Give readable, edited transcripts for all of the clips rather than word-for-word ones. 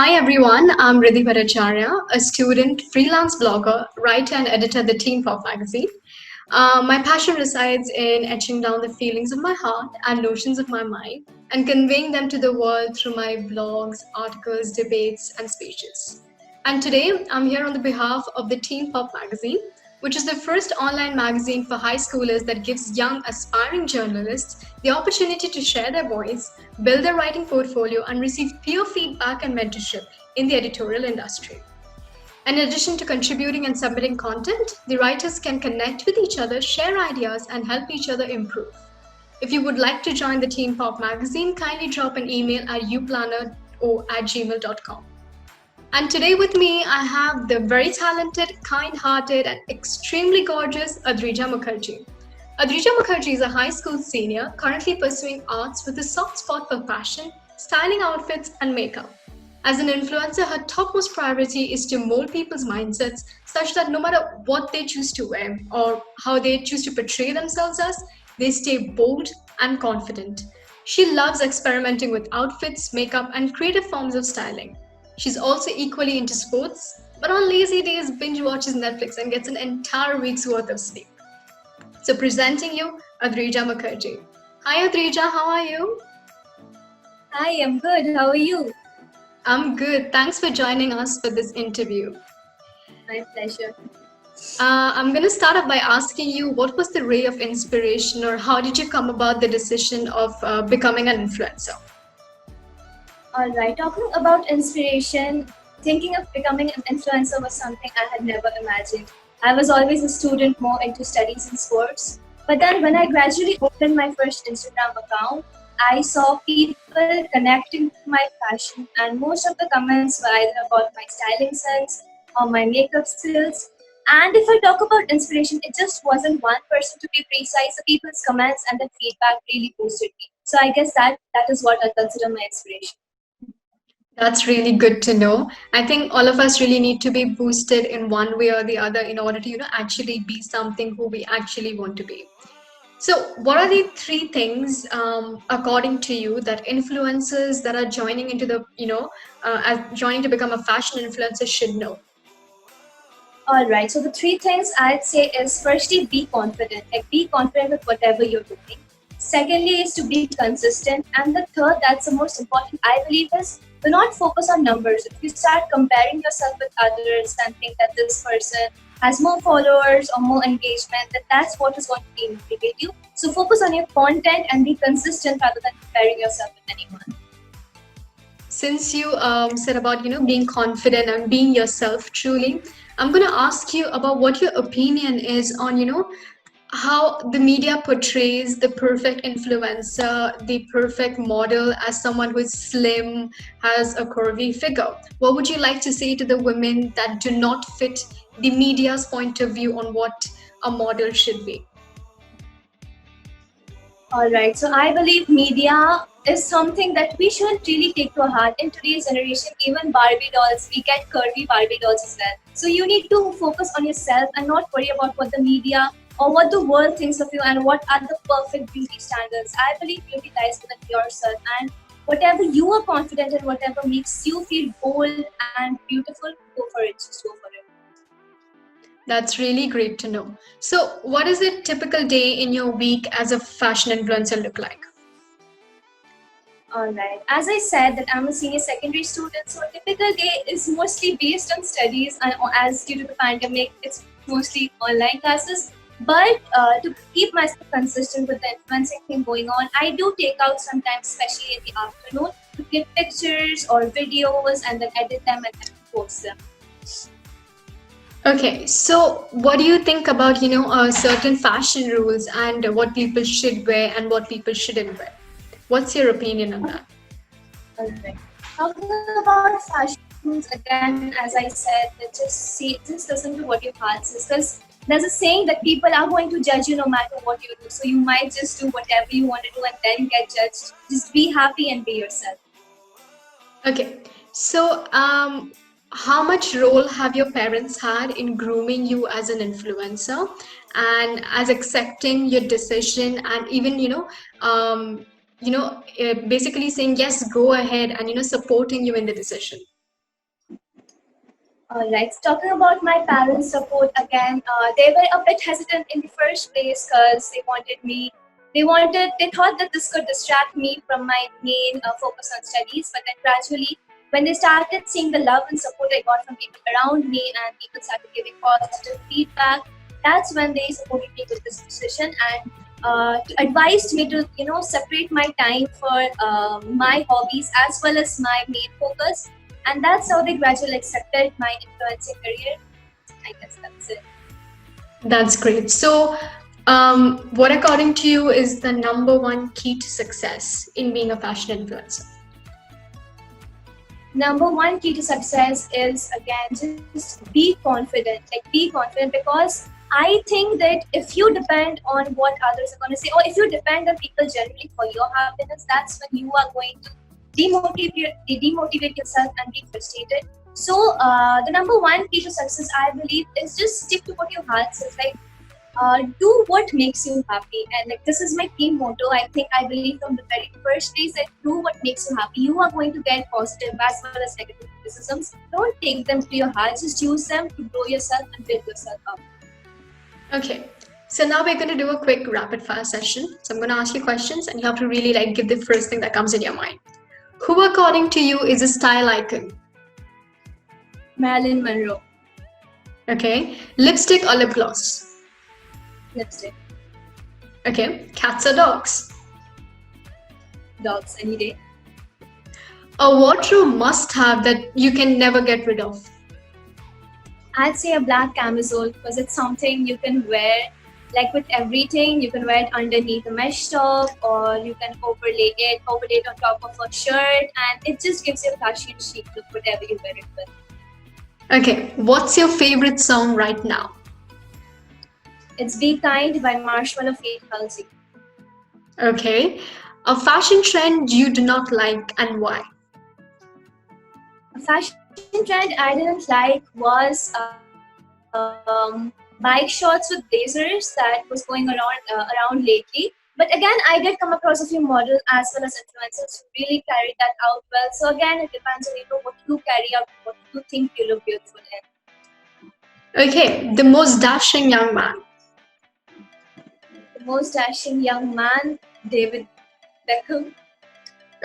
Hi everyone, I'm Riddhi Bhattacharya, a student, freelance blogger, writer, and editor at the Teen Pop magazine. My passion resides in etching down the feelings of my heart and notions of my mind and conveying them to the world through my blogs, articles, debates, and speeches. And today, I'm here on the behalf of the Teen Pop magazine, which is the first online magazine for high schoolers that gives young, aspiring journalists the opportunity to share their voice, build their writing portfolio, and receive peer feedback and mentorship in the editorial industry. In addition to contributing and submitting content, the writers can connect with each other, share ideas, and help each other improve. If you would like to join the Teen Pop magazine, kindly drop an email at uplanner@gmail.com. And today with me, I have the very talented, kind-hearted, and extremely gorgeous Adrija Mukherjee. Adrija Mukherjee is a high school senior currently pursuing arts with a soft spot for fashion, styling outfits, and makeup. As an influencer, her topmost priority is to mold people's mindsets such that no matter what they choose to wear or how they choose to portray themselves as, they stay bold and confident. She loves experimenting with outfits, makeup, and creative forms of styling. She's also equally into sports, but on lazy days, binge watches Netflix and gets an entire week's worth of sleep. So, presenting you, Adrija Mukherjee. Hi, Adrija, how are you? Hi, I'm good. How are you? I'm good. Thanks for joining us for this interview. My pleasure. I'm going to start off by asking you what was the ray of inspiration, or how did you come about the decision of becoming an influencer? All right, talking about inspiration, thinking of becoming an influencer was something I had never imagined. I was always a student more into studies and sports. But then when I gradually opened my first Instagram account, I saw people connecting to my passion, and most of the comments were either about my styling sense or my makeup skills. And if I talk about inspiration, it just wasn't one person to be precise. The people's comments and the feedback really boosted me. So I guess that is what I consider my inspiration. That's really good to know. I think all of us really need to be boosted in one way or the other in order to, actually be something who we actually want to be. So, what are the three things, according to you, that influencers that are joining into the, as joining to become a fashion influencer should know? All right. So the three things I'd say is firstly, be confident. Like be confident with whatever you're doing. Secondly, is to be consistent. And the third, that's the most important, I believe, is do not focus on numbers. If you start comparing yourself with others and think that this person has more followers or more engagement, then that's what is going to motivate you. So focus on your content and be consistent rather than comparing yourself with anyone. Since you said about being confident and being yourself truly, I'm going to ask you about what your opinion is on how the media portrays the perfect influencer, the perfect model as someone who is slim, has a curvy figure. What would you like to say to the women that do not fit the media's point of view on what a model should be? All right. So I believe media is something that we shouldn't really take to heart. In today's generation, even Barbie dolls, we get curvy Barbie dolls as well. So you need to focus on yourself and not worry about what the media or what the world thinks of you and what are the perfect beauty standards. I believe beauty lies within yourself, and whatever you are confident in, whatever makes you feel bold and beautiful, go for it. Just go for it. That's really great to know. So, what is a typical day in your week as a fashion influencer look like? All right. As I said, that I'm a senior secondary student, so a typical day is mostly based on studies, and as due to the pandemic, it's mostly online classes. But to keep myself consistent with the influencing thing going on, I do take out sometimes, especially in the afternoon, to get pictures or videos and then edit them and then post them. Okay, so what do you think about, certain fashion rules and what people should wear and what people shouldn't wear? What's your opinion on that? All right. Talking about fashion rules again, as I said, that just listen to what your heart says. Because there's a saying that people are going to judge you no matter what you do. So you might just do whatever you want to do and then get judged. Just be happy and be yourself. Okay, so how much role have your parents had in grooming you as an influencer and as accepting your decision and even, basically saying, yes, go ahead and, supporting you in the decision? All right. Talking about my parents' support again, they were a bit hesitant in the first place because they thought that this could distract me from my main focus on studies. But then gradually, when they started seeing the love and support I got from people around me and people started giving positive feedback, that's when they supported me with this decision and advised me to, separate my time for my hobbies as well as my main focus, and that's how they gradually accepted my influencing career. I guess that's it. That's great. So, what according to you is the number one key to success in being a fashion influencer? Number one key to success is again just be confident. Like be confident because I think that if you depend on what others are going to say, or if you depend on people generally for your happiness, that's when you are going to demotivate yourself and be frustrated. So the number one key to success, I believe, is just stick to what your heart says. Like do what makes you happy, and like this is my team motto. I believe from the very first place that do what makes you happy. You are going to get positive as well as negative criticisms. Don't take them to your heart, just use them to grow yourself and build yourself up. Okay. So now we're going to do a quick rapid fire session. So I'm going to ask you questions and you have to really give the first thing that comes in your mind. Who according to you is a style icon? Marilyn Monroe. Okay. Lipstick or lip gloss? Lipstick. Okay. Cats or dogs? Dogs any day. A wardrobe must have that you can never get rid of? I'd say a black camisole because it's something you can wear like with everything. You can wear it underneath a mesh top, or you can overlay it on top of a shirt, and it just gives you a flashy and chic look whatever you wear it with. Okay. What's your favorite song right now? It's Be Kind by Marshmallow Faith Halsey. Okay. A fashion trend you do not like and why? A fashion trend I didn't like was bike shorts with blazers that was going around lately. But again, I did come across a few models as well as influencers who really carried that out well. So again, it depends on what you carry out, what you think you look beautiful in. Okay. The most dashing young man? The most dashing young man, David Beckham.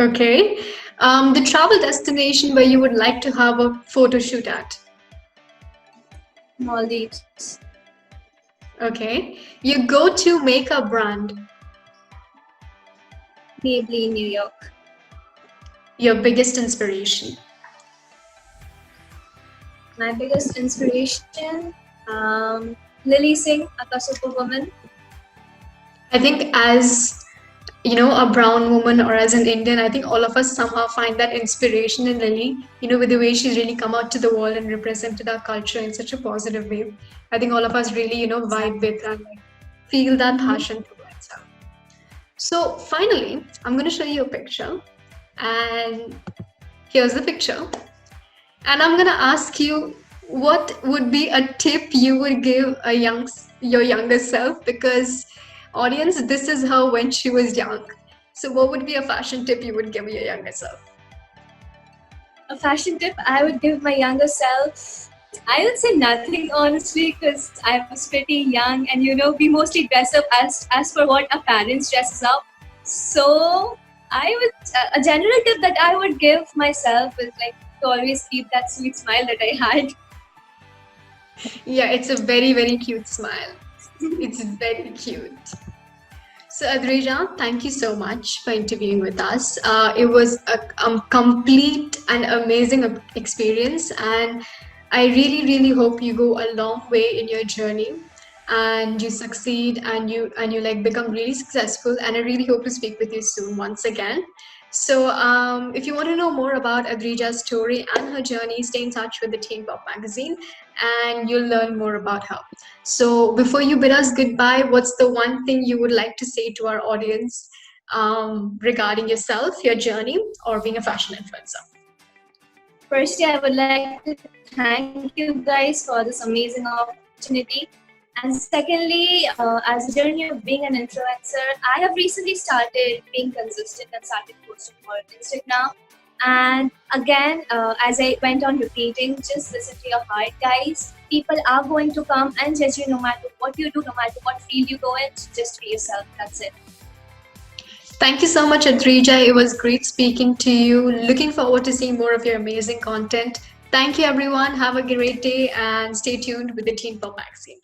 Okay. The travel destination where you would like to have a photo shoot at? Maldives. Okay. Your go-to makeup brand? Maybelline, New York. Your biggest inspiration? My biggest inspiration, Lily Singh, a superwoman. I think as a brown woman or as an Indian, I think all of us somehow find that inspiration in Lily, with the way she's really come out to the world and represented our culture in such a positive way. I think all of us really, vibe with and feel that passion towards her. So finally, I'm going to show you a picture, and here's the picture. And I'm going to ask you, what would be a tip you would give your younger self? Because audience, this is her when she was young. So what would be a fashion tip you would give your younger self? A fashion tip I would give my younger self, I would say nothing honestly, because I was pretty young and we mostly dress up as for what our parents dresses up. So a general tip that I would give myself is to always keep that sweet smile that I had. Yeah, it's a very, very cute smile. It's very cute. So Adrija, thank you so much for interviewing with us. It was a complete and amazing experience, and I really, really hope you go a long way in your journey and you succeed and you become really successful. And I really hope to speak with you soon once again. So if you want to know more about Adrija's story and her journey, stay in touch with the Teen Pop magazine and you'll learn more about her. So before you bid us goodbye, what's the one thing you would like to say to our audience regarding yourself, your journey, or being a fashion influencer? Firstly, I would like to thank you guys for this amazing opportunity. And secondly, as a journey of being an influencer, I have recently started being consistent and started posting more on Instagram. And again, as I went on repeating, just listen to your heart, guys. People are going to come and judge you no matter what you do, no matter what field you go in. Just be yourself. That's it. Thank you so much, Adrija. It was great speaking to you. Looking forward to seeing more of your amazing content. Thank you, everyone. Have a great day and stay tuned with the Teen Pop Magazine.